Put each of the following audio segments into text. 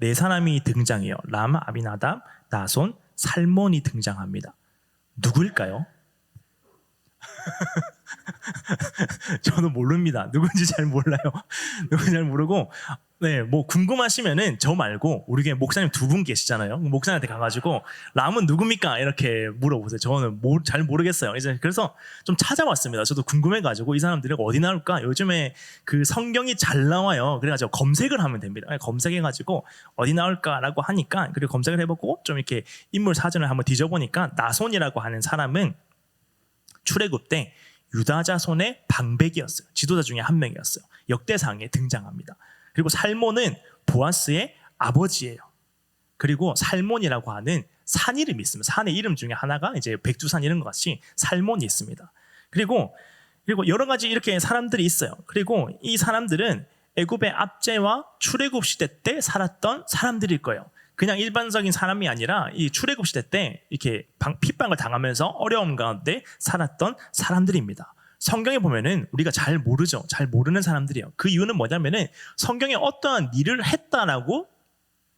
네 사람이 등장해요. 람, 아미나답, 나손, 살몬이 등장합니다. 누구일까요? 저는 모릅니다. 누군지 잘 몰라요. 누군지 잘 모르고, 네, 뭐 궁금하시면은 저 말고 우리 교회 목사님 두 분 계시잖아요. 목사님한테 가가지고 람은 누굽니까? 이렇게 물어보세요. 저는 잘 모르겠어요. 이제 그래서 좀 찾아봤습니다. 저도 궁금해가지고 이 사람들이 어디 나올까? 요즘에 그 성경이 잘 나와요. 그래가지고 검색을 하면 됩니다. 검색해가지고 어디 나올까라고 하니까 그리고 검색을 해보고 좀 이렇게 인물 사전을 한번 뒤져보니까 나손이라고 하는 사람은 출애굽 때 유다 자손의 방백이었어요. 지도자 중에 한 명이었어요. 역대상에 등장합니다. 그리고 살몬은 보아스의 아버지예요. 그리고 살몬이라고 하는 산 이름이 있습니다. 산의 이름 중에 하나가 이제 백두산 이런 것 같이 살몬이 있습니다. 그리고 여러 가지 이렇게 사람들이 있어요. 그리고 이 사람들은 애굽의 압제와 출애굽 시대 때 살았던 사람들일 거예요. 그냥 일반적인 사람이 아니라 이 출애굽 시대 때 이렇게 핍박을 당하면서 어려움 가운데 살았던 사람들입니다. 성경에 보면은 우리가 잘 모르죠. 잘 모르는 사람들이에요. 그 이유는 뭐냐면은 성경에 어떠한 일을 했다라고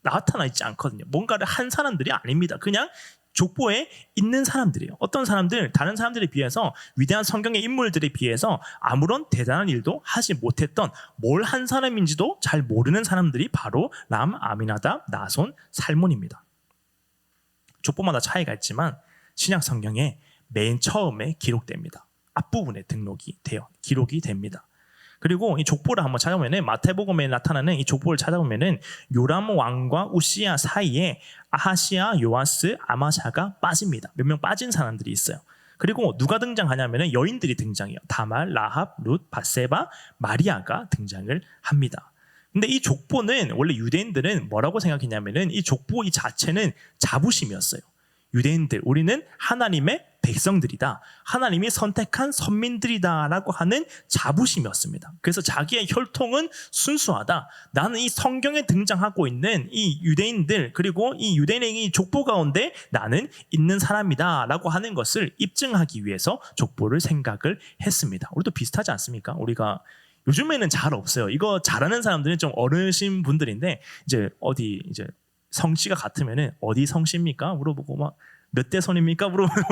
나타나 있지 않거든요. 뭔가를 한 사람들이 아닙니다. 그냥 족보에 있는 사람들이에요. 어떤 사람들, 다른 사람들에 비해서 위대한 성경의 인물들에 비해서 아무런 대단한 일도 하지 못했던 뭘 한 사람인지도 잘 모르는 사람들이 바로 람, 아미나답, 나손, 살몬입니다. 족보마다 차이가 있지만 신약 성경에 맨 처음에 기록됩니다. 앞부분에 기록이 됩니다. 그리고 이 족보를 한번 찾아보면은 마태복음에 나타나는 이 족보를 찾아보면은 요람 왕과 우시야 사이에 아하시아, 요아스, 아마샤가 빠집니다. 몇 명 빠진 사람들이 있어요. 그리고 누가 등장하냐면은 여인들이 등장해요. 다말, 라합, 룻, 밧세바, 마리아가 등장을 합니다. 근데 이 족보는 원래 유대인들은 뭐라고 생각했냐면은 이 족보 이 자체는 자부심이었어요. 유대인들, 우리는 하나님의 백성들이다. 하나님이 선택한 선민들이다라고 하는 자부심이었습니다. 그래서 자기의 혈통은 순수하다. 나는 이 성경에 등장하고 있는 이 유대인들 그리고 이 유대인의 이 족보 가운데 나는 있는 사람이다라고 하는 것을 입증하기 위해서 족보를 생각을 했습니다. 우리도 비슷하지 않습니까? 우리가 요즘에는 잘 없어요. 이거 잘하는 사람들은 좀 어르신 분들인데 이제 어디 이제 성씨가 같으면은 어디 성씨입니까? 물어보고 막 몇 대 손입니까? 물어보면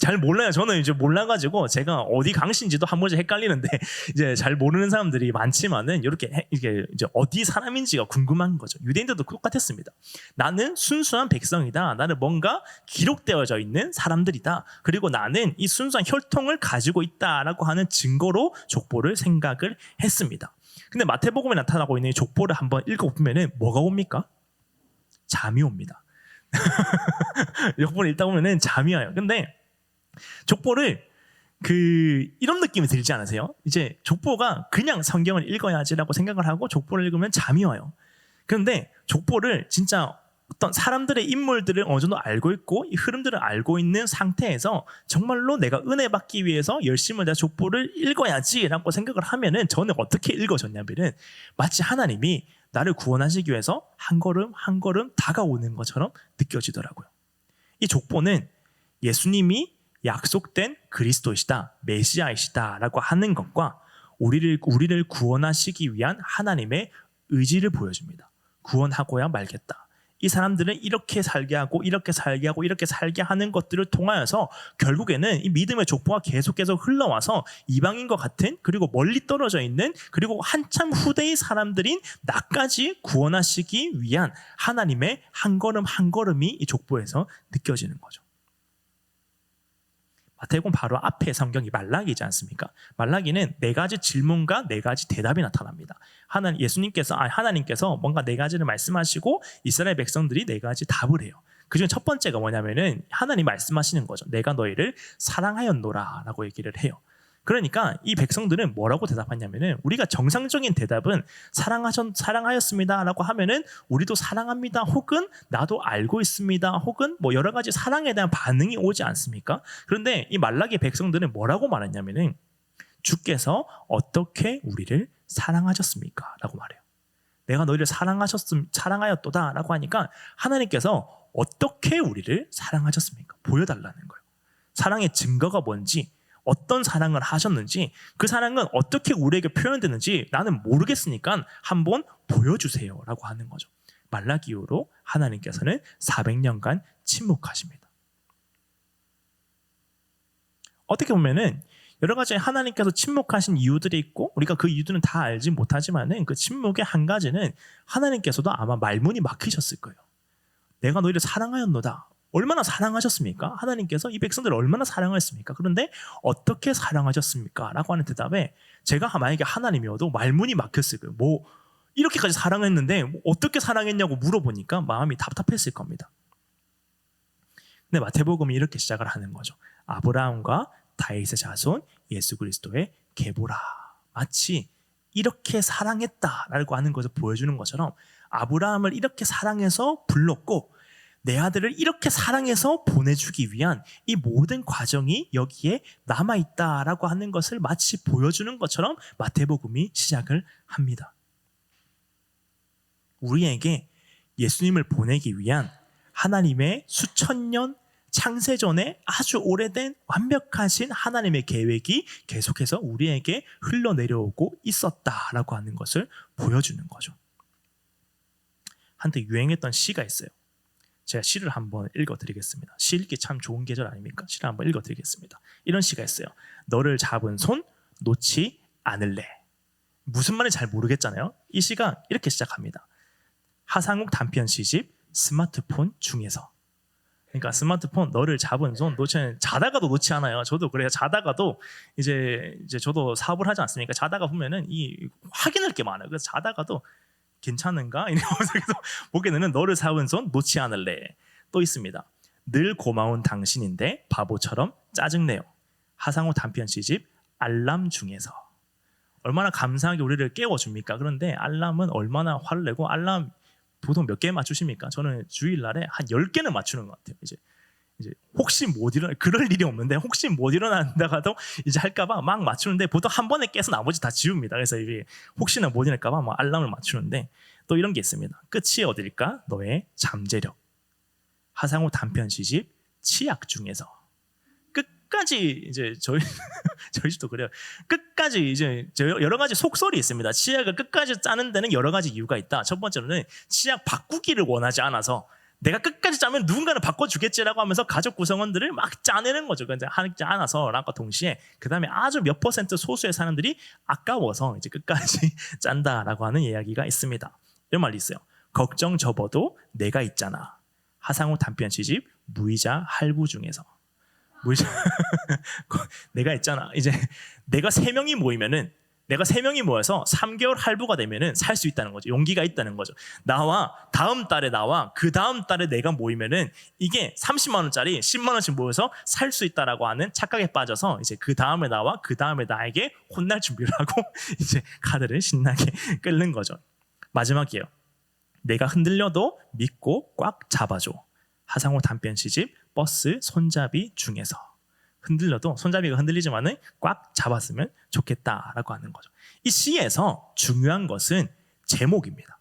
잘 몰라요. 저는 이제 몰라가지고 제가 어디 강씨인지도 한 번씩 헷갈리는데 이제 잘 모르는 사람들이 많지만은 이게 이제 어디 사람인지가 궁금한 거죠. 유대인들도 똑같았습니다. 나는 순수한 백성이다. 나는 뭔가 기록되어져 있는 사람들이다. 그리고 나는 이 순수한 혈통을 가지고 있다라고 하는 증거로 족보를 생각을 했습니다. 근데 마태복음에 나타나고 있는 이 족보를 한번 읽어보면은 뭐가 옵니까? 잠이 옵니다. 족보를 읽다 보면은 잠이 와요. 근데 족보를 이런 느낌이 들지 않으세요? 이제 족보가 그냥 성경을 읽어야지라고 생각을 하고 족보를 읽으면 잠이 와요. 그런데 족보를 진짜 어떤 사람들의 인물들을 어느 정도 알고 있고 이 흐름들을 알고 있는 상태에서 정말로 내가 은혜 받기 위해서 열심히 내가 족보를 읽어야지라고 생각을 하면은 저는 어떻게 읽어졌냐면은 마치 하나님이 나를 구원하시기 위해서 한 걸음 한 걸음 다가오는 것처럼 느껴지더라고요. 이 족보는 예수님이 약속된 그리스도이시다, 메시아이시다라고 하는 것과 우리를 구원하시기 위한 하나님의 의지를 보여줍니다. 구원하고야 말겠다. 이 사람들은 이렇게 살게 하고 이렇게 살게 하고 이렇게 살게 하는 것들을 통하여서 결국에는 이 믿음의 족보가 계속 흘러와서 이방인과 같은 그리고 멀리 떨어져 있는 그리고 한참 후대의 사람들인 나까지 구원하시기 위한 하나님의 한 걸음 한 걸음이 이 족보에서 느껴지는 거죠. 마태복음 바로 앞에 성경이 말라기이지 않습니까? 말라기는 4가지 질문과 4가지 대답이 나타납니다. 하나님께서 뭔가 4가지를 말씀하시고 이스라엘 백성들이 4가지 답을 해요. 그중에 첫 번째가 뭐냐면은 하나님 말씀하시는 거죠. 내가 너희를 사랑하였노라 라고 얘기를 해요. 그러니까 이 백성들은 뭐라고 대답하냐면은 우리가 정상적인 대답은 사랑하였습니다 라고 하면은 우리도 사랑합니다 혹은 나도 알고 있습니다 혹은 뭐 여러 가지 사랑에 대한 반응이 오지 않습니까? 그런데 이 말라기 백성들은 뭐라고 말했냐면은 주께서 어떻게 우리를 사랑하셨습니까? 라고 말해요. 내가 너희를 사랑하였도다 라고 하니까 하나님께서 어떻게 우리를 사랑하셨습니까? 보여달라는 거예요. 사랑의 증거가 뭔지 어떤 사랑을 하셨는지 그 사랑은 어떻게 우리에게 표현되는지 나는 모르겠으니까 한번 보여주세요 라고 하는 거죠. 말라기 이후로 하나님께서는 400년간 침묵하십니다. 어떻게 보면은 여러 가지 하나님께서 침묵하신 이유들이 있고 우리가 그 이유들은 다 알지 못하지만은 그 침묵의 한 가지는 하나님께서도 아마 말문이 막히셨을 거예요. 내가 너희를 사랑하였노다. 얼마나 사랑하셨습니까? 하나님께서 이 백성들을 얼마나 사랑하셨습니까? 그런데 어떻게 사랑하셨습니까? 라고 하는 대답에 제가 만약에 하나님이어도 말문이 막혔을 거예요. 뭐 이렇게까지 사랑했는데 뭐 어떻게 사랑했냐고 물어보니까 마음이 답답했을 겁니다. 근데 마태복음이 이렇게 시작을 하는 거죠. 아브라함과 다윗의 자손 예수 그리스도의 계보라. 마치 이렇게 사랑했다라고 하는 것을 보여주는 것처럼 아브라함을 이렇게 사랑해서 불렀고 내 아들을 이렇게 사랑해서 보내주기 위한 이 모든 과정이 여기에 남아있다라고 하는 것을 마치 보여주는 것처럼 마태복음이 시작을 합니다. 우리에게 예수님을 보내기 위한 하나님의 수천 년 창세전에 아주 오래된 완벽하신 하나님의 계획이 계속해서 우리에게 흘러내려오고 있었다라고 하는 것을 보여주는 거죠. 한때 유행했던 시가 있어요. 제가 시를 한번 읽어드리겠습니다. 시 읽기 참 좋은 계절 아닙니까? 시를 한번 읽어드리겠습니다. 이런 시가 있어요. 너를 잡은 손 놓지 않을래. 무슨 말인지 잘 모르겠잖아요. 이 시가 이렇게 시작합니다. 하상욱 단편 시집 스마트폰 중에서. 그러니까 스마트폰 너를 잡은 손 자다가도 놓지 않아요. 저도 그래요. 자다가도 이제 저도 사업을 하지 않습니까? 자다가 보면은 이 확인할 게 많아요. 그래서 자다가도 괜찮은가? 이러면서 계속 보게 되는 너를 잡은 손 놓지 않을래. 또 있습니다. 늘 고마운 당신인데 바보처럼 짜증내요. 하상우 단편 시집 알람 중에서. 얼마나 감사하게 우리를 깨워줍니까? 그런데 알람은 얼마나 화를 내고 알람 보통 몇 개 맞추십니까? 저는 주일날에 한 10개는 맞추는 것 같아요. 이제 혹시 못 일어나 그럴 일이 없는데 혹시 못 일어난다가도 이제 할까봐 막 맞추는데 보통 한 번에 깨서 나머지 다 지웁니다. 그래서 이게 혹시나 못 일어날까봐 막 알람을 맞추는데 또 이런 게 있습니다. 끝이 어딜까? 너의 잠재력. 하상우 단편 시집 치약 중에서. 끝까지 이제 저희 집도 그래요. 끝까지 이제 여러 가지 속설이 있습니다. 치약을 끝까지 짜는 데는 여러 가지 이유가 있다. 첫 번째로는 치약 바꾸기를 원하지 않아서 내가 끝까지 짜면 누군가는 바꿔주겠지라고 하면서 가족 구성원들을 막 짜내는 거죠. 그런데 하지 않아서랑과 동시에 그 다음에 아주 몇 퍼센트 소수의 사람들이 아까워서 이제 끝까지 짠다라고 하는 이야기가 있습니다. 이런 말이 있어요. 걱정 접어도 내가 있잖아. 하상우 단편 시집 무이자 할부 중에서. 내가 있잖아. 이제 내가 3명이 모여서 3개월 할부가 되면은 살 수 있다는 거죠. 용기가 있다는 거죠. 나와 다음 달에 그 다음 달에 내가 모이면은 이게 30만 원짜리 10만 원씩 모여서 살 수 있다라고 하는 착각에 빠져서 이제 그 다음에 나에게 혼날 준비를 하고 이제 카드를 신나게 끓는 거죠. 마지막이에요. 내가 흔들려도 믿고 꽉 잡아줘. 하상우 단편 시집 버스 손잡이 중에서. 흔들려도 손잡이가 흔들리지만은 꽉 잡았으면 좋겠다라고 하는 거죠. 이 시에서 중요한 것은 제목입니다.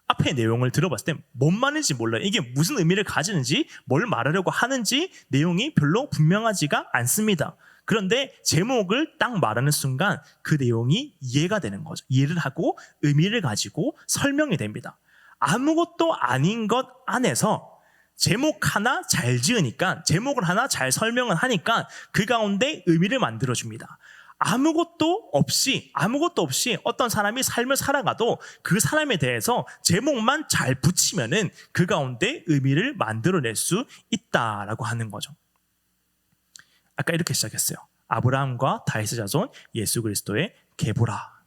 앞에 내용을 들어봤을 때 뭔 말인지 몰라요. 이게 무슨 의미를 가지는지 뭘 말하려고 하는지 내용이 별로 분명하지가 않습니다. 그런데 제목을 딱 말하는 순간 그 내용이 이해가 되는 거죠. 이해를 하고 의미를 가지고 설명이 됩니다. 아무것도 아닌 것 안에서 제목 하나 잘 지으니까 제목을 하나 잘 설명을 하니까 그 가운데 의미를 만들어줍니다. 아무것도 없이 어떤 사람이 삶을 살아가도 그 사람에 대해서 제목만 잘 붙이면은 그 가운데 의미를 만들어낼 수 있다라고 하는 거죠. 아까 이렇게 시작했어요. 아브라함과 다윗의 자손 예수 그리스도의 계보라.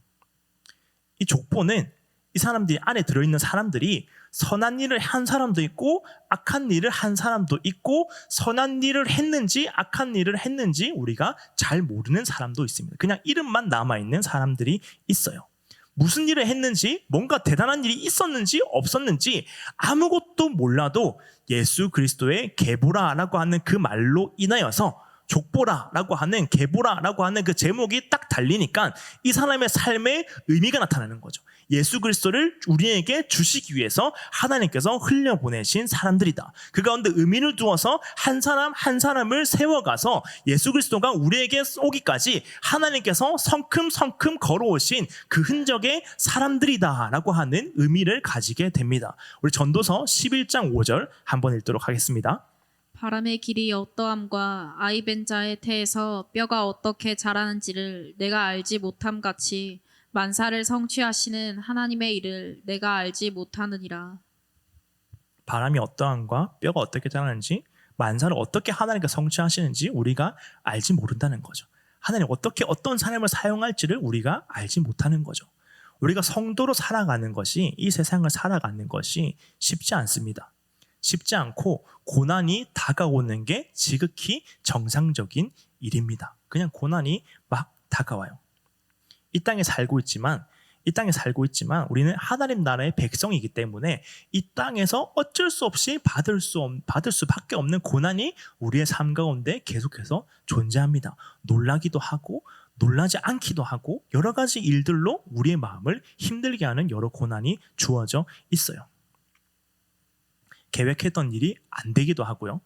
이 족보는 이 사람들이 안에 들어있는 사람들이 선한 일을 한 사람도 있고 악한 일을 한 사람도 있고 선한 일을 했는지 악한 일을 했는지 우리가 잘 모르는 사람도 있습니다. 그냥 이름만 남아있는 사람들이 있어요. 무슨 일을 했는지 뭔가 대단한 일이 있었는지 없었는지 아무것도 몰라도 예수 그리스도의 계보라라고 하는 그 말로 인하여서 족보라라고 하는 계보라라고 하는 그 제목이 딱 달리니까 이 사람의 삶에 의미가 나타나는 거죠. 예수 그리스도를 우리에게 주시기 위해서 하나님께서 흘려보내신 사람들이다. 그 가운데 의미를 두어서 한 사람 한 사람을 세워가서 예수 그리스도가 우리에게 오기까지 하나님께서 성큼성큼 걸어오신 그 흔적의 사람들이다라고 하는 의미를 가지게 됩니다. 우리 전도서 11장 5절 한번 읽도록 하겠습니다. 바람의 길이 어떠함과 아이벤 자의 태에서 뼈가 어떻게 자라는지를 내가 알지 못함 같이 만사를 성취하시는 하나님의 일을 내가 알지 못하느니라. 바람이 어떠함과 뼈가 어떻게 자라는지 만사를 어떻게 하나님께서 성취하시는지 우리가 알지 모른다는 거죠. 하나님 어떻게 어떤 사람을 사용할지를 우리가 알지 못하는 거죠. 우리가 성도로 살아가는 것이 이 세상을 살아가는 것이 쉽지 않습니다. 쉽지 않고 고난이 다가오는 게 지극히 정상적인 일입니다. 그냥 고난이 막 다가와요. 이 땅에 살고 있지만 우리는 하나님 나라의 백성이기 때문에 이 땅에서 어쩔 수 없이 받을 수밖에 없는 고난이 우리의 삶 가운데 계속해서 존재합니다. 놀라기도 하고 놀라지 않기도 하고 여러 가지 일들로 우리의 마음을 힘들게 하는 여러 고난이 주어져 있어요. 계획했던 일이 안 되기도 하고요.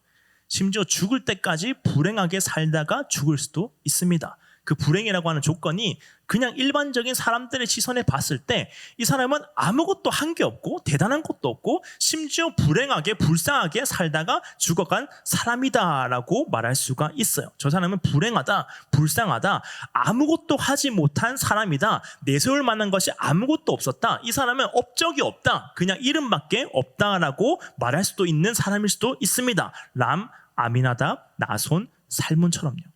심지어 죽을 때까지 불행하게 살다가 죽을 수도 있습니다. 그 불행이라고 하는 조건이 그냥 일반적인 사람들의 시선에 봤을 때 이 사람은 아무것도 한 게 없고 대단한 것도 없고 심지어 불행하게 불쌍하게 살다가 죽어간 사람이다라고 말할 수가 있어요. 저 사람은 불행하다, 불쌍하다, 아무것도 하지 못한 사람이다, 내세울 만한 것이 아무것도 없었다, 이 사람은 업적이 없다, 그냥 이름밖에 없다라고 말할 수도 있는 사람일 수도 있습니다. 람, 아미나답, 나손, 살몬처럼요.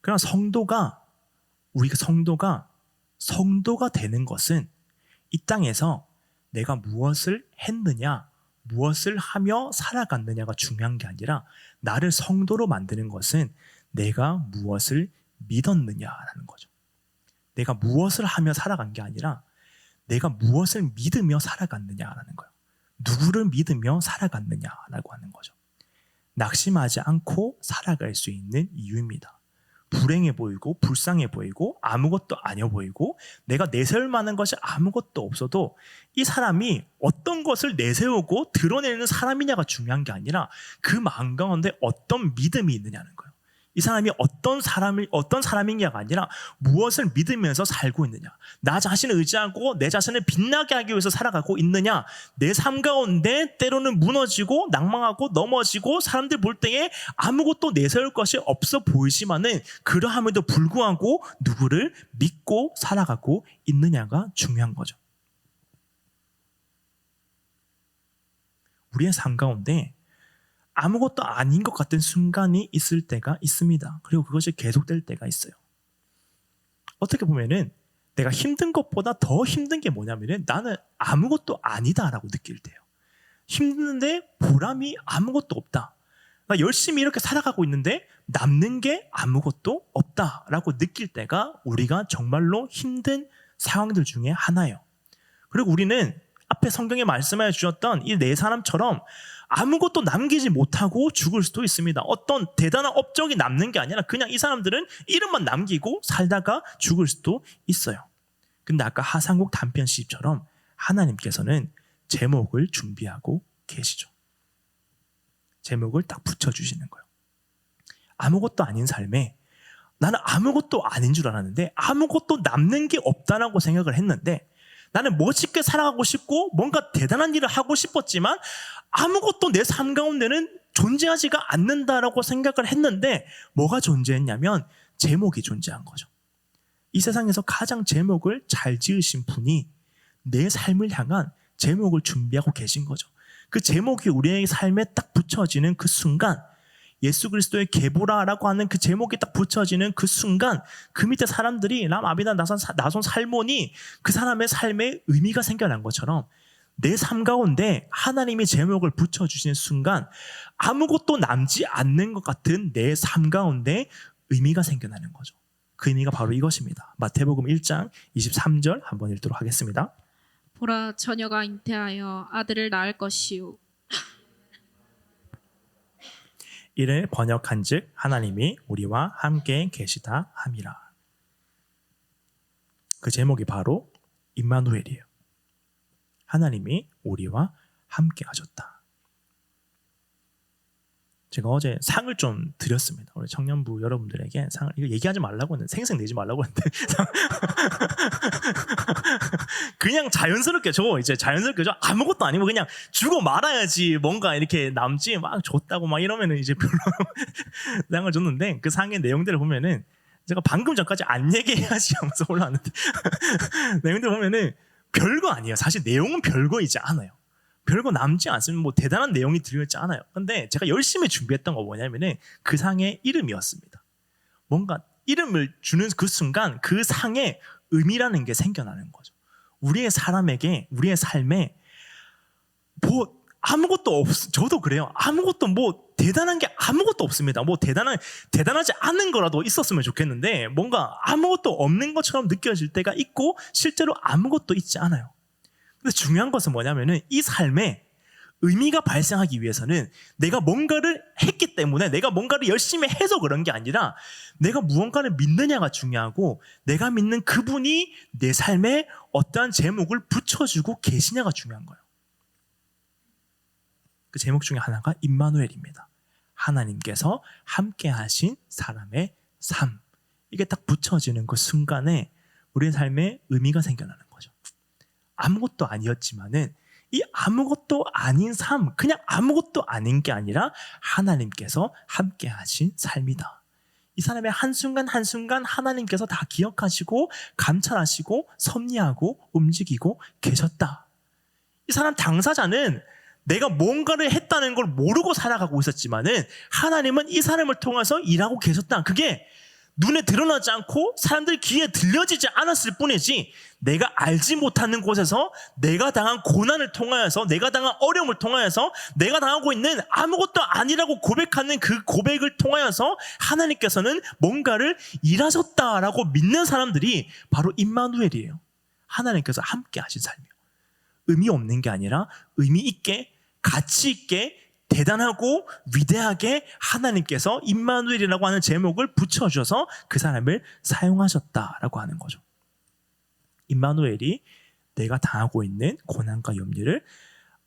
그러나 우리가 성도가 되는 것은 이 땅에서 내가 무엇을 했느냐, 무엇을 하며 살아갔느냐가 중요한 게 아니라 나를 성도로 만드는 것은 내가 무엇을 믿었느냐라는 거죠. 내가 무엇을 하며 살아간 게 아니라 내가 무엇을 믿으며 살아갔느냐라는 거예요. 누구를 믿으며 살아갔느냐라고 하는 거죠. 낙심하지 않고 살아갈 수 있는 이유입니다. 불행해 보이고 불쌍해 보이고 아무것도 아니어 보이고 내가 내세울 만한 것이 아무것도 없어도 이 사람이 어떤 것을 내세우고 드러내는 사람이냐가 중요한 게 아니라 그 마음 가운데 어떤 믿음이 있느냐는 거예요. 이 사람이 어떤 사람이냐가 아니라 무엇을 믿으면서 살고 있느냐, 나 자신을 의지하고 내 자신을 빛나게 하기 위해서 살아가고 있느냐, 내 삶 가운데 때로는 무너지고 낭망하고 넘어지고 사람들 볼 때에 아무것도 내세울 것이 없어 보이지만은 그러함에도 불구하고 누구를 믿고 살아가고 있느냐가 중요한 거죠. 우리의 삶 가운데 아무것도 아닌 것 같은 순간이 있을 때가 있습니다. 그리고 그것이 계속될 때가 있어요. 어떻게 보면은 내가 힘든 것보다 더 힘든 게 뭐냐면은 나는 아무것도 아니다라고 느낄 때예요. 힘드는데 보람이 아무것도 없다. 나 열심히 이렇게 살아가고 있는데 남는 게 아무것도 없다라고 느낄 때가 우리가 정말로 힘든 상황들 중에 하나예요. 그리고 우리는 앞에 성경에 말씀해 주셨던 이 네 사람처럼 아무것도 남기지 못하고 죽을 수도 있습니다. 어떤 대단한 업적이 남는 게 아니라 그냥 이 사람들은 이름만 남기고 살다가 죽을 수도 있어요. 근데 아까 하상국 단편 시집처럼 하나님께서는 제목을 준비하고 계시죠. 제목을 딱 붙여주시는 거예요. 아무것도 아닌 삶에 나는 아무것도 아닌 줄 알았는데 아무것도 남는 게 없다라고 생각을 했는데 나는 멋있게 살아가고 싶고 뭔가 대단한 일을 하고 싶었지만 아무것도 내 삶 가운데는 존재하지가 않는다라고 생각을 했는데 뭐가 존재했냐면 제목이 존재한 거죠. 이 세상에서 가장 제목을 잘 지으신 분이 내 삶을 향한 제목을 준비하고 계신 거죠. 그 제목이 우리의 삶에 딱 붙여지는 그 순간, 예수 그리스도의 계보라라고 하는 그 제목이 딱 붙여지는 그 순간 그 밑에 사람들이 람, 아비나, 나손, 살몬이 그 사람의 삶에 의미가 생겨난 것처럼 내 삶 가운데 하나님이 제목을 붙여주시는 순간 아무것도 남지 않는 것 같은 내 삶 가운데 의미가 생겨나는 거죠. 그 의미가 바로 이것입니다. 마태복음 1장 23절 한번 읽도록 하겠습니다. 보라, 처녀가 잉태하여 아들을 낳을 것이요 이를 번역한즉 하나님이 우리와 함께 계시다 함이라. 그 제목이 바로 임마누엘이에요. 하나님이 우리와 함께 하셨다. 제가 어제 상을 좀 드렸습니다. 우리 청년부 여러분들에게 상을, 이거 얘기하지 말라고 했는데, 생색 내지 말라고 했는데 그냥 자연스럽게 줘. 아무것도 아니고 그냥 주고 말아야지 뭔가 이렇게 남지, 막 줬다고 막 이러면은 이제 별로 상을 줬는데, 그 상의 내용들을 보면은 제가 방금 전까지 안 얘기해야지 하면서 올라왔는데 내용들 보면은 별거 아니에요. 사실 내용은 별거이지 않아요. 별거 남지 않습니다. 뭐 대단한 내용이 들어있지 않아요. 근데 제가 열심히 준비했던 거 뭐냐면은 그 상의 이름이었습니다. 뭔가 이름을 주는 그 순간 그 상에 의미라는 게 생겨나는 거죠. 우리의 삶에 뭐 아무것도 저도 그래요. 아무것도 뭐 대단한 게 아무것도 없습니다. 뭐 대단하지 않은 거라도 있었으면 좋겠는데, 뭔가 아무것도 없는 것처럼 느껴질 때가 있고 실제로 아무것도 있지 않아요. 근데 중요한 것은 뭐냐면은 이 삶에 의미가 발생하기 위해서는 내가 뭔가를 했기 때문에, 내가 뭔가를 열심히 해서 그런 게 아니라 내가 무언가를 믿느냐가 중요하고, 내가 믿는 그분이 내 삶에 어떠한 제목을 붙여주고 계시냐가 중요한 거예요. 그 제목 중에 하나가 임마누엘입니다. 하나님께서 함께 하신 사람의 삶. 이게 딱 붙여지는 그 순간에 우리의 삶에 의미가 생겨나는 거죠. 아무것도 아니었지만은 이 아무것도 아닌 삶, 그냥 아무것도 아닌 게 아니라 하나님께서 함께 하신 삶이다. 이 사람의 한순간 한순간 하나님께서 다 기억하시고 감찰하시고 섭리하고 움직이고 계셨다. 이 사람 당사자는 내가 뭔가를 했다는 걸 모르고 살아가고 있었지만은 하나님은 이 사람을 통해서 일하고 계셨다. 그게 눈에 드러나지 않고 사람들 귀에 들려지지 않았을 뿐이지, 내가 알지 못하는 곳에서 내가 당한 고난을 통하여서, 내가 당한 어려움을 통하여서, 내가 당하고 있는 아무것도 아니라고 고백하는 그 고백을 통하여서 하나님께서는 뭔가를 일하셨다라고 믿는 사람들이 바로 임마누엘이에요. 하나님께서 함께 하신 삶이에요. 의미 없는 게 아니라 의미 있게, 가치 있게, 대단하고 위대하게 하나님께서 임마누엘이라고 하는 제목을 붙여주셔서 그 사람을 사용하셨다라고 하는 거죠. 임마누엘이 내가 당하고 있는 고난과 염려를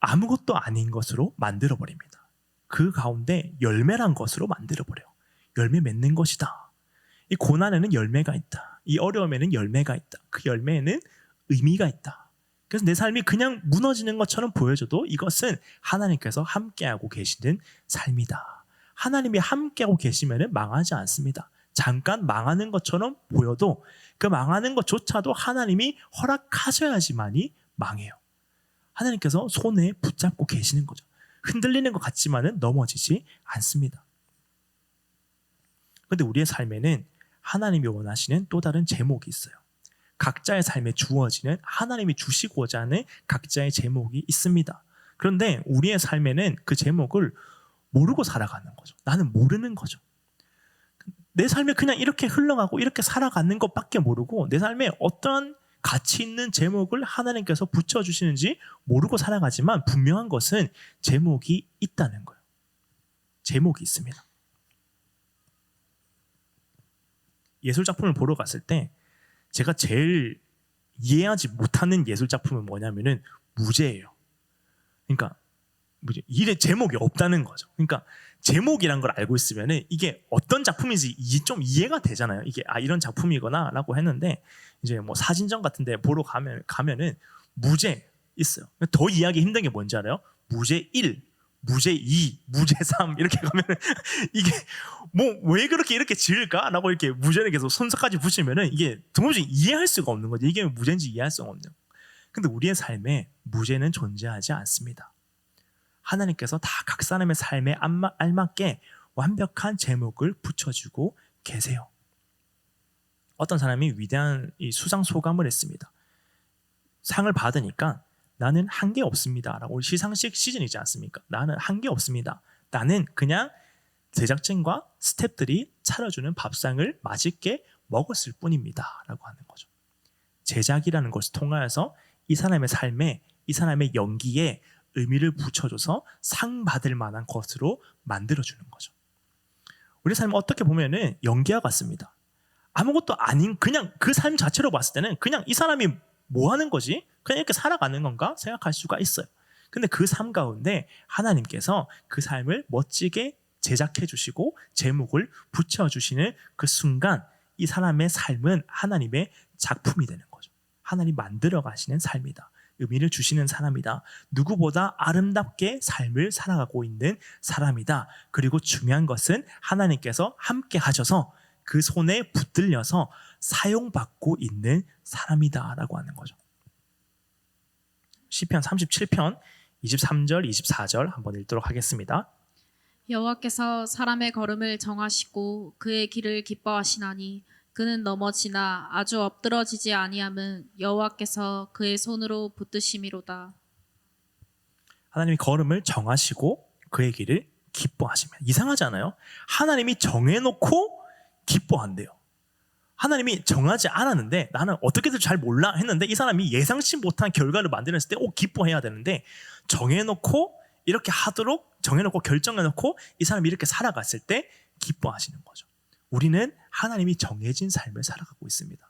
아무것도 아닌 것으로 만들어버립니다. 그 가운데 열매란 것으로 만들어버려요. 열매 맺는 것이다. 이 고난에는 열매가 있다. 이 어려움에는 열매가 있다. 그 열매에는 의미가 있다. 그래서 내 삶이 그냥 무너지는 것처럼 보여져도 이것은 하나님께서 함께하고 계시는 삶이다. 하나님이 함께하고 계시면 망하지 않습니다. 잠깐 망하는 것처럼 보여도 그 망하는 것조차도 하나님이 허락하셔야지만이 망해요. 하나님께서 손에 붙잡고 계시는 거죠. 흔들리는 것 같지만은 넘어지지 않습니다. 그런데 우리의 삶에는 하나님이 원하시는 또 다른 제목이 있어요. 각자의 삶에 주어지는, 하나님이 주시고자 하는 각자의 제목이 있습니다. 그런데 우리의 삶에는 그 제목을 모르고 살아가는 거죠. 나는 모르는 거죠. 내 삶에 그냥 이렇게 흘러가고 이렇게 살아가는 것밖에 모르고, 내 삶에 어떠한 가치 있는 제목을 하나님께서 붙여주시는지 모르고 살아가지만, 분명한 것은 제목이 있다는 거예요. 제목이 있습니다. 예술작품을 보러 갔을 때 제가 제일 이해하지 못하는 예술작품은 뭐냐면은 무제예요. 그러니까 일의 제목이 없다는 거죠. 그러니까 제목이란 걸 알고 있으면은 이게 어떤 작품인지 좀 이해가 되잖아요. 이게 이런 작품이구나라고 했는데, 이제 뭐 사진전 같은데 보러 가면은 무제 있어요. 더 이해하기 힘든 게 뭔지 알아요? 무제 1, 무제 2, 무제 3 이렇게 가면은 이게 뭐 왜 그렇게 이렇게 지을까라고 이렇게 무제를 계속 손석까지 붙이면은 이게 도무지 이해할 수가 없는 거죠. 이게 무제인지 이해할 수가 없는. 근데 우리의 삶에 무제는 존재하지 않습니다. 하나님께서 다 각 사람의 삶에 알맞게 완벽한 제목을 붙여주고 계세요. 어떤 사람이 위대한 이 수상 소감을 했습니다. 상을 받으니까 나는 한 게 없습니다 라고, 시상식 시즌이지 않습니까? 나는 한 게 없습니다. 나는 그냥 제작진과 스태프들이 차려주는 밥상을 맛있게 먹었을 뿐입니다 라고 하는 거죠. 제작이라는 것을 통하여서 이 사람의 삶에, 이 사람의 연기에 의미를 붙여줘서 상 받을 만한 것으로 만들어주는 거죠. 우리 삶은 어떻게 보면은 연기와 같습니다. 아무것도 아닌 그냥 그 삶 자체로 봤을 때는 그냥 이 사람이 뭐 하는 거지? 그냥 이렇게 살아가는 건가 생각할 수가 있어요. 근데 그 삶 가운데 하나님께서 그 삶을 멋지게 제작해 주시고 제목을 붙여 주시는 그 순간 이 사람의 삶은 하나님의 작품이 되는 거죠. 하나님 만들어 가시는 삶이다. 의미를 주시는 사람이다. 누구보다 아름답게 삶을 살아가고 있는 사람이다. 그리고 중요한 것은 하나님께서 함께 하셔서 그 손에 붙들려서 사용받고 있는 사람이다라고 하는 거죠. 시편 37편 23절 24절 한번 읽도록 하겠습니다. 여호와께서 사람의 걸음을 정하시고 그의 길을 기뻐하시나니 그는 넘어지나 아주 엎드러지지 아니함은 여호와께서 그의 손으로 붙드심이로다. 하나님이 걸음을 정하시고 그의 길을 기뻐하시면 이상하지 않아요? 하나님이 정해놓고 기뻐한대요. 하나님이 정하지 않았는데 나는 어떻게든 잘 몰라 했는데 이 사람이 예상치 못한 결과를 만들었을 때 기뻐해야 되는데 정해놓고 이렇게 하도록 정해놓고 결정해놓고 이 사람이 이렇게 살아갔을 때 기뻐하시는 거죠. 우리는 하나님이 정해진 삶을 살아가고 있습니다.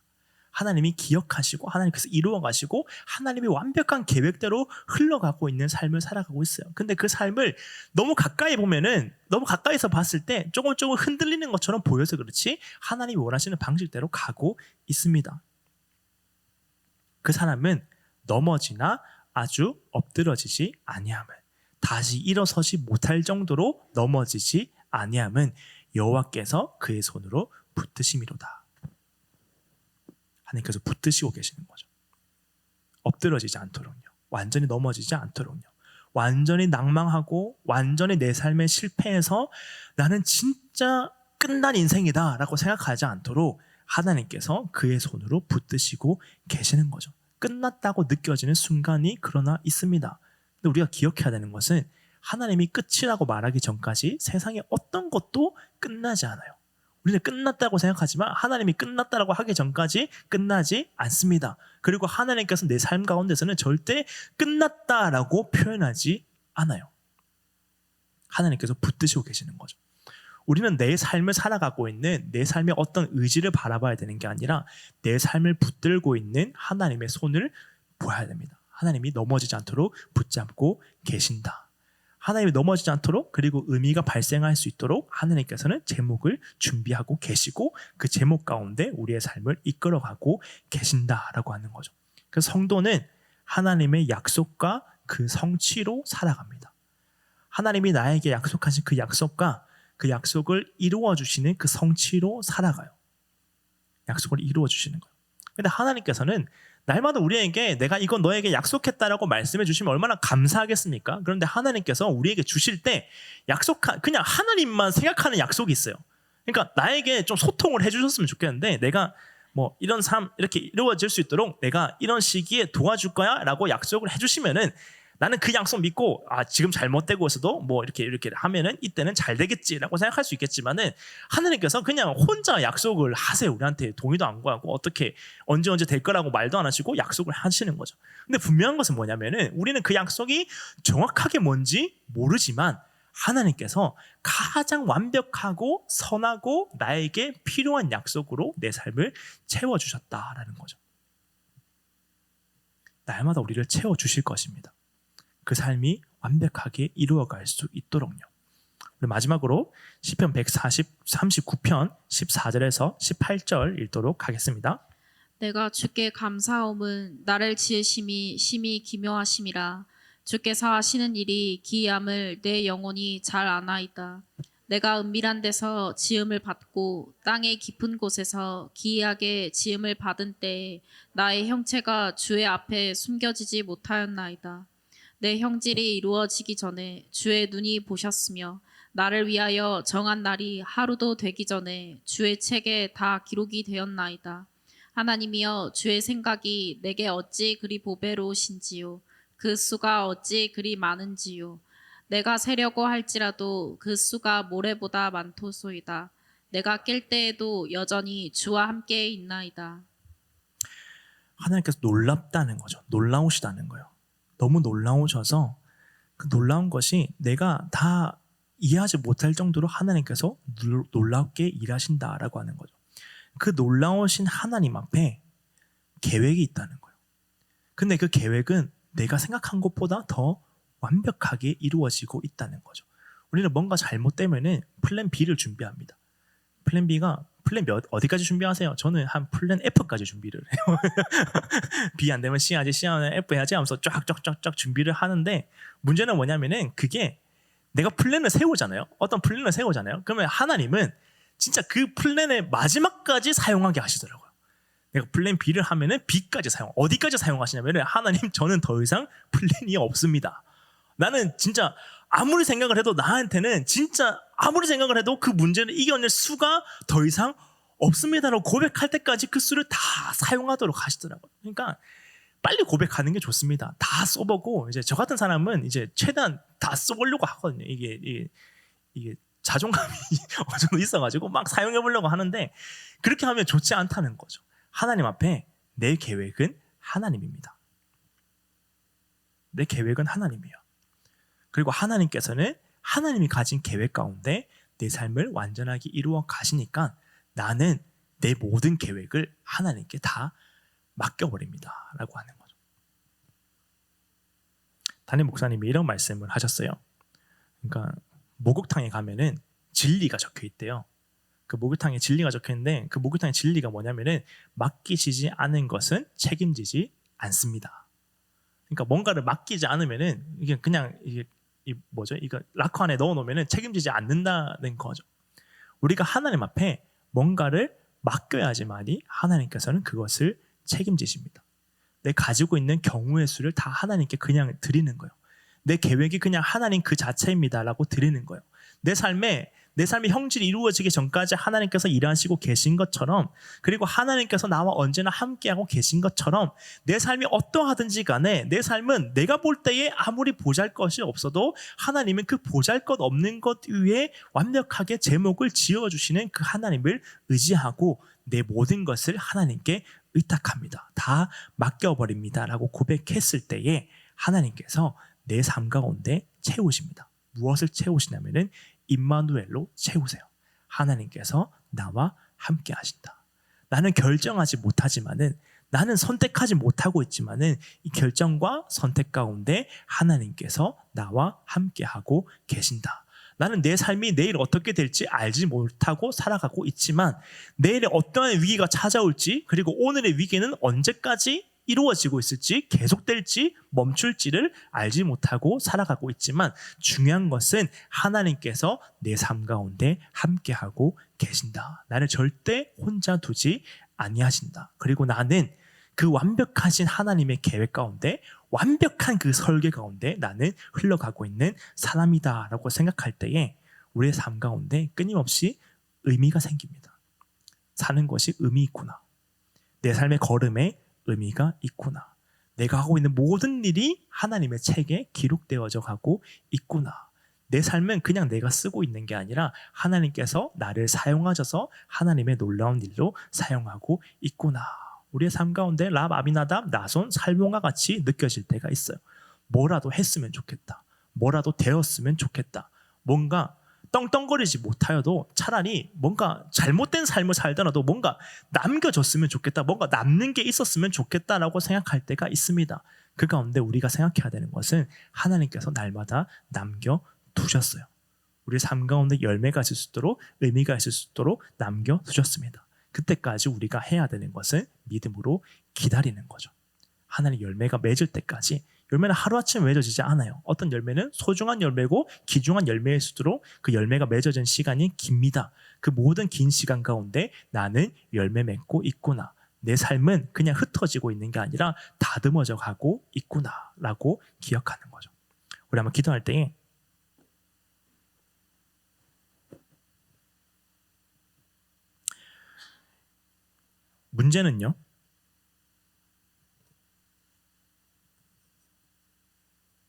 하나님이 기억하시고 하나님께서 이루어가시고 하나님이 완벽한 계획대로 흘러가고 있는 삶을 살아가고 있어요. 근데 그 삶을 너무 가까이 보면은 너무 가까이서 봤을 때 조금 흔들리는 것처럼 보여서 그렇지 하나님이 원하시는 방식대로 가고 있습니다. 그 사람은 넘어지나 아주 엎드러지지 아니함을 다시 일어서지 못할 정도로 넘어지지 아니함은 여호와께서 그의 손으로 붙드심이로다. 하나님께서 붙드시고 계시는 거죠. 엎드러지지 않도록요. 완전히 넘어지지 않도록요. 완전히 낭망하고 완전히 내 삶에 실패해서 나는 진짜 끝난 인생이다 라고 생각하지 않도록 하나님께서 그의 손으로 붙드시고 계시는 거죠. 끝났다고 느껴지는 순간이 그러나 있습니다. 근데 우리가 기억해야 되는 것은 하나님이 끝이라고 말하기 전까지 세상에 어떤 것도 끝나지 않아요. 우리는 끝났다고 생각하지만 하나님이 끝났다라고 하기 전까지 끝나지 않습니다. 그리고 하나님께서 내 삶 가운데서는 절대 끝났다라고 표현하지 않아요. 하나님께서 붙드시고 계시는 거죠. 우리는 내 삶을 살아가고 있는 내 삶의 어떤 의지를 바라봐야 되는 게 아니라 내 삶을 붙들고 있는 하나님의 손을 보아야 됩니다. 하나님이 넘어지지 않도록 붙잡고 계신다. 하나님이 넘어지지 않도록 그리고 의미가 발생할 수 있도록 하나님께서는 제목을 준비하고 계시고 그 제목 가운데 우리의 삶을 이끌어가고 계신다라고 하는 거죠. 그래서 성도는 하나님의 약속과 그 성취로 살아갑니다. 하나님이 나에게 약속하신 그 약속과 그 약속을 이루어 주시는 그 성취로 살아가요. 약속을 이루어 주시는 거예요. 근데 하나님께서는 날마다 우리에게 내가 이건 너에게 약속했다라고 말씀해 주시면 얼마나 감사하겠습니까? 그런데 하나님께서 우리에게 주실 때 그냥 하나님만 생각하는 약속이 있어요. 그러니까 나에게 좀 소통을 해주셨으면 좋겠는데 내가 뭐 이런 삶 이렇게 이루어질 수 있도록 내가 이런 시기에 도와줄 거야 라고 약속을 해주시면은 나는 그 약속 믿고 지금 잘못되고 있어도 뭐 이렇게 하면은 이때는 잘 되겠지라고 생각할 수 있겠지만은 하나님께서 그냥 혼자 약속을 하세요. 우리한테 동의도 안 구하고 어떻게 언제 될 거라고 말도 안 하시고 약속을 하시는 거죠. 근데 분명한 것은 뭐냐면은 우리는 그 약속이 정확하게 뭔지 모르지만 하나님께서 가장 완벽하고 선하고 나에게 필요한 약속으로 내 삶을 채워주셨다라는 거죠. 날마다 우리를 채워주실 것입니다. 그 삶이 완벽하게 이루어갈 수 있도록요. 우리 마지막으로 시편 139편 14절에서 18절 읽도록 하겠습니다. 내가 주께 감사함은 나를 지으심이 심히 기묘하심이라. 주께서 하시는 일이 기이함을 내 영혼이 잘 아나이다. 내가 은밀한 데서 지음을 받고 땅의 깊은 곳에서 기이하게 지음을 받은 때에 나의 형체가 주의 앞에 숨겨지지 못하였나이다. 내 형질이 이루어지기 전에 주의 눈이 보셨으며 나를 위하여 정한 날이 하루도 되기 전에 주의 책에 다 기록이 되었나이다. 하나님이여, 주의 생각이 내게 어찌 그리 보배로우신지요. 그 수가 어찌 그리 많은지요. 내가 세려고 할지라도 그 수가 모래보다 많도소이다. 내가 깰 때에도 여전히 주와 함께 있나이다. 하나님께서 놀랍다는 거죠. 놀라우시다는 거예요. 너무 놀라우셔서 그 놀라운 것이 내가 다 이해하지 못할 정도로 하나님께서 놀랍게 일하신다라고 하는 거죠. 그 놀라우신 하나님 앞에 계획이 있다는 거예요. 근데 그 계획은 내가 생각한 것보다 더 완벽하게 이루어지고 있다는 거죠. 우리는 뭔가 잘못되면은 플랜 B를 준비합니다. 플랜 B가 플랜 어디까지 준비하세요? 저는 한 플랜 F까지 준비를 해요. B 안 되면 C 하지, C 안 되면 F 해야지 하면서 쫙쫙쫙쫙 준비를 하는데, 문제는 뭐냐면은 그게 내가 플랜을 세우잖아요. 어떤 플랜을 세우잖아요. 그러면 하나님은 진짜 그 플랜의 마지막까지 사용하게 하시더라고요. 내가 플랜 B를 하면은 B까지 어디까지 사용하시냐면은, 하나님 저는 더 이상 플랜이 없습니다. 나는 진짜 아무리 생각을 해도 나한테는 진짜 아무리 생각을 해도 그 문제를 이겨낼 수가 더 이상 없습니다라고 고백할 때까지 그 수를 다 사용하도록 하시더라고요. 그러니까 빨리 고백하는 게 좋습니다. 다 써보고, 이제 저 같은 사람은 이제 최대한 다 써보려고 하거든요. 이게 자존감이 어느 정도 있어가지고 막 사용해보려고 하는데, 그렇게 하면 좋지 않다는 거죠. 하나님 앞에 내 계획은 하나님입니다. 내 계획은 하나님이에요. 그리고 하나님께서는 하나님이 가진 계획 가운데 내 삶을 완전하게 이루어 가시니까 나는 내 모든 계획을 하나님께 다 맡겨버립니다 라고 하는 거죠. 담임 목사님이 이런 말씀을 하셨어요. 그러니까 목욕탕에 가면은 진리가 적혀 있대요. 그 목욕탕에 진리가 적혀 있는데, 그 목욕탕의 진리가 뭐냐면은 맡기시지 않은 것은 책임지지 않습니다. 그러니까 뭔가를 맡기지 않으면은 이게 그냥 이거 락커 안에 넣어놓으면은 책임지지 않는다는 거죠. 우리가 하나님 앞에 뭔가를 맡겨야지만이 하나님께서는 그것을 책임지십니다. 내 가지고 있는 경우의 수를 다 하나님께 그냥 드리는 거예요. 내 계획이 그냥 하나님 그 자체입니다라고 드리는 거예요. 내 삶의 형질이 이루어지기 전까지 하나님께서 일하시고 계신 것처럼, 그리고 하나님께서 나와 언제나 함께하고 계신 것처럼, 내 삶이 어떠하든지 간에 내 삶은 내가 볼 때에 아무리 보잘것이 없어도 하나님은 그 보잘것 없는 것 위에 완벽하게 제목을 지어주시는 그 하나님을 의지하고 내 모든 것을 하나님께 의탁합니다. 다 맡겨버립니다 라고 고백했을 때에 하나님께서 내 삶 가운데 채우십니다. 무엇을 채우시냐면은 임마누엘로 채우세요. 하나님께서 나와 함께 하신다. 나는 결정하지 못하지만은, 나는 선택하지 못하고 있지만은 이 결정과 선택 가운데 하나님께서 나와 함께 하고 계신다. 나는 내 삶이 내일 어떻게 될지 알지 못하고 살아가고 있지만, 내일에 어떠한 위기가 찾아올지, 그리고 오늘의 위기는 언제까지 이루어지고 있을지, 계속될지 멈출지를 알지 못하고 살아가고 있지만, 중요한 것은 하나님께서 내 삶 가운데 함께하고 계신다. 나를 절대 혼자 두지 아니하신다. 그리고 나는 그 완벽하신 하나님의 계획 가운데, 완벽한 그 설계 가운데 나는 흘러가고 있는 사람이다 라고 생각할 때에 우리의 삶 가운데 끊임없이 의미가 생깁니다. 사는 것이 의미 있구나. 내 삶의 걸음에 의미가 있구나. 내가 하고 있는 모든 일이 하나님의 책에 기록되어져 가고 있구나. 내 삶은 그냥 내가 쓰고 있는 게 아니라 하나님께서 나를 사용하셔서 하나님의 놀라운 일로 사용하고 있구나. 우리의 삶 가운데 랍, 아비나답, 나손, 살몬과 같이 느껴질 때가 있어요. 뭐라도 했으면 좋겠다. 뭐라도 되었으면 좋겠다. 뭔가 떵떵거리지 못하여도 차라리 뭔가 잘못된 삶을 살더라도 뭔가 남겨졌으면 좋겠다. 뭔가 남는 게 있었으면 좋겠다라고 생각할 때가 있습니다. 그 가운데 우리가 생각해야 되는 것은 하나님께서 날마다 남겨두셨어요. 우리 삶 가운데 열매가 있을 수 있도록, 의미가 있을 수 있도록 남겨두셨습니다. 그때까지 우리가 해야 되는 것은 믿음으로 기다리는 거죠. 하나님 열매가 맺을 때까지. 열매는 하루아침에 맺어지지 않아요. 어떤 열매는 소중한 열매고 귀중한 열매일 수록 그 열매가 맺어진 시간이 깁니다. 그 모든 긴 시간 가운데 나는 열매 맺고 있구나. 내 삶은 그냥 흩어지고 있는 게 아니라 다듬어져 가고 있구나 라고 기억하는 거죠. 우리 한번 기도할 때에 문제는요,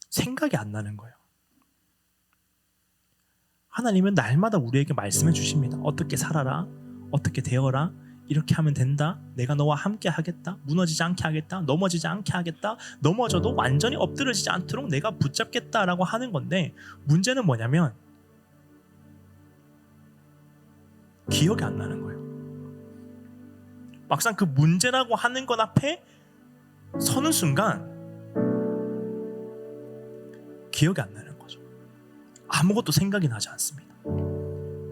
생각이 안 나는 거예요. 하나님은 날마다 우리에게 말씀해 주십니다. 어떻게 살아라, 어떻게 되어라, 이렇게 하면 된다, 내가 너와 함께 하겠다, 무너지지 않게 하겠다, 넘어지지 않게 하겠다, 넘어져도 완전히 엎드러지지 않도록 내가 붙잡겠다라고 하는 건데, 문제는 뭐냐면 기억이 안 나는 거예요. 막상 그 문제라고 하는 것 앞에 서는 순간 기억이 안 나는 거죠. 아무것도 생각이 나지 않습니다.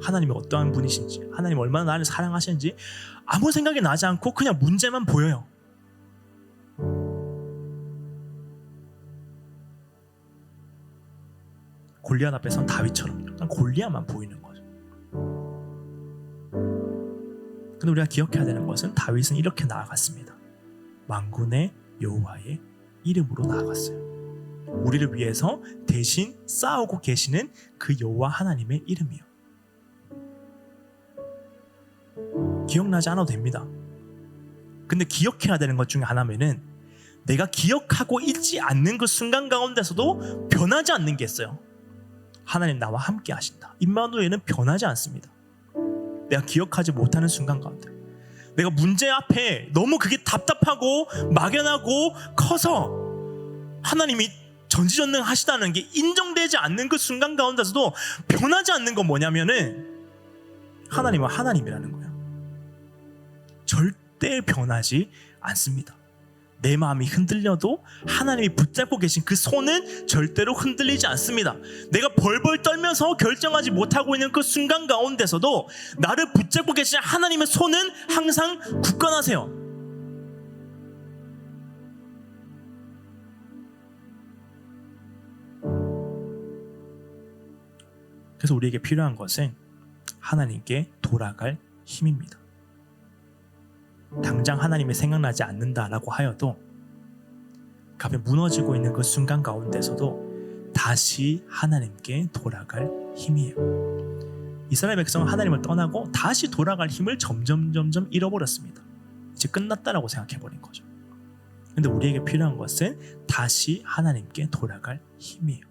하나님이 어떠한 분이신지, 하나님 얼마나 나를 사랑하시는지 아무 생각이 나지 않고 그냥 문제만 보여요. 골리앗 앞에 선 다윗처럼 골리앗만 보이는 거죠. 근데 우리가 기억해야 되는 것은 다윗은 이렇게 나아갔습니다. 만군의 여호와의 이름으로 나아갔어요. 우리를 위해서 대신 싸우고 계시는 그 여호와 하나님의 이름이요. 기억나지 않아도 됩니다. 근데 기억해야 되는 것 중에 하나면은 내가 기억하고 있지 않는 그 순간 가운데서도 변하지 않는 게 있어요. 하나님 나와 함께 하신다. 임마누엘은 변하지 않습니다. 내가 기억하지 못하는 순간 가운데 내가 문제 앞에 너무 그게 답답하고 막연하고 커서 하나님이 전지전능하시다는 게 인정되지 않는 그 순간 가운데서도 변하지 않는 건 뭐냐면은 하나님은 하나님이라는 거예요. 절대 변하지 않습니다. 내 마음이 흔들려도 하나님이 붙잡고 계신 그 손은 절대로 흔들리지 않습니다. 내가 벌벌 떨면서 결정하지 못하고 있는 그 순간 가운데서도 나를 붙잡고 계신 하나님의 손은 항상 굳건하세요. 그래서 우리에게 필요한 것은 하나님께 돌아갈 힘입니다. 당장 하나님이 생각나지 않는다라고 하여도 그 앞에 무너지고 있는 그 순간 가운데서도 다시 하나님께 돌아갈 힘이에요. 이스라엘 백성은 하나님을 떠나고 다시 돌아갈 힘을 점점 잃어버렸습니다. 이제 끝났다라고 생각해버린 거죠. 근데 우리에게 필요한 것은 다시 하나님께 돌아갈 힘이에요.